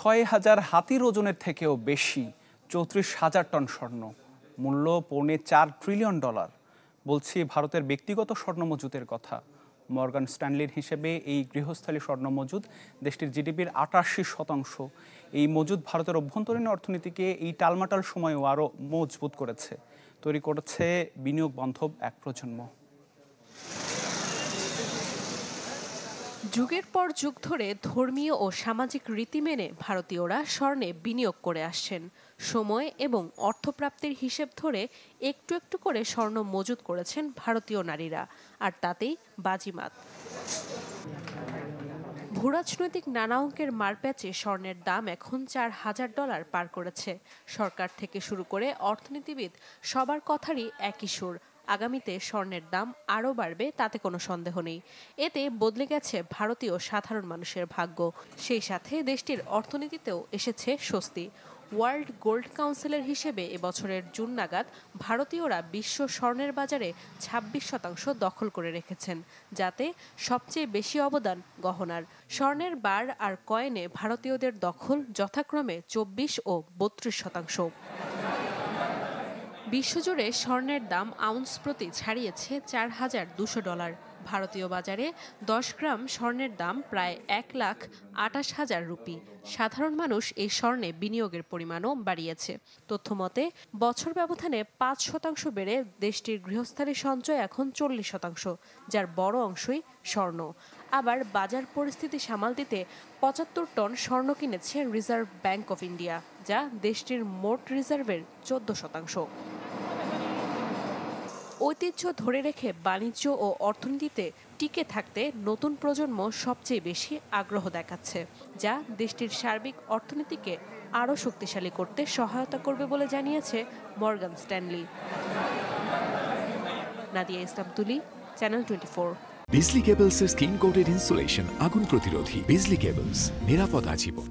৬,০০০ হাতির ওজনের থেকেও বেশি, ৩৪,০০০ টন স্বর্ণ, মূল্য $৪.৫ ট্রিলিয়ন। বলছি ভারতের ব্যক্তিগত স্বর্ণ মজুদের কথা। মর্গান স্ট্যানলির হিসেবে এই গৃহস্থালী স্বর্ণ মজুদ দেশটির জিডিপির ৮৮%। এই মজুদ ভারতের অভ্যন্তরীণ অর্থনীতিকে এই টালমাটাল সময়েও আরও মজবুত করেছে, তৈরি করেছে বিনিয়োগ বান্ধব এক প্রজন্ম। যুগের পর যুগ ধরে ধর্মীয় ও সামাজিক রীতি মেনে ভারতীয়রা স্বর্ণে বিনিয়োগ করে আসছেন। সময় এবং অর্থপ্রাপ্তির হিসেব ধরে একটু একটু করে স্বর্ণ মজুত করেছেন ভারতীয় নারীরা, আর তাতেই বাজিমাত। ভূরাজনৈতিক নানা অঙ্কের মারপ্যাচে স্বর্ণের দাম এখন $৪,০০০ পার করেছে। সরকার থেকে শুরু করে অর্থনীতিবিদ সবার কথারই একই সুর, আগামীতে স্বর্ণের দাম আরও বাড়বে, তাতে কোনো সন্দেহ নেই। এতে বদলে গেছে ভারতীয় সাধারণ মানুষের ভাগ্য, সেই সাথে দেশটির অর্থনীতিতেও এসেছে স্বস্তি। ওয়ার্ল্ড গোল্ড কাউন্সিলের হিসেবে এবছরের জুন নাগাদ ভারতীয়রা বিশ্ব স্বর্ণের বাজারে ২৬% দখল করে রেখেছেন, যাতে সবচেয়ে বেশি অবদান গহনার। স্বর্ণের বার আর কয়েনে ভারতীয়দের দখল যথাক্রমে ২৪ ও ৩২%। বিশ্বজুড়ে স্বর্ণের দাম আউন্স প্রতি ছাড়িয়েছে $৪,২০০। ভারতীয় বাজারে ১০ গ্রাম স্বর্ণের দাম প্রায় $১,২৮,০০০। সাধারণ মানুষ এই স্বর্ণে বিনিয়োগের পরিমাণও বাড়িয়েছে। তথ্যমতে বছর ব্যবধানে ৫% বেড়ে দেশটির গৃহস্থালী সঞ্চয় এখন ৪০%, যার বড় অংশই স্বর্ণ। আবার বাজার পরিস্থিতি সামাল দিতে ৭৫ টন স্বর্ণ কিনেছে রিজার্ভ ব্যাংক অফ ইন্ডিয়া, যা দেশটির মোট রিজার্ভের ১৪%। ঐতিহ্য ধরে রেখে বাণিজ্য ও অর্থনীতিতে টিকে থাকতে নতুন প্রজন্ম সবচেয়ে বেশি আগ্রহ দেখাচ্ছে, যা দেশটির সার্বিক অর্থনীতিকে আরও শক্তিশালী করতে সহায়তা করবে বলে জানিয়েছে মর্গান স্ট্যানলি। নাদিয়া ইসলাম তুলি, চ্যানেল 24। বিজলি কেবলস স্কিন কোটেড ইনসুলেশন আগুন প্রতিরোধী। বিজলি কেবলস, নিরাপদ আজীবন।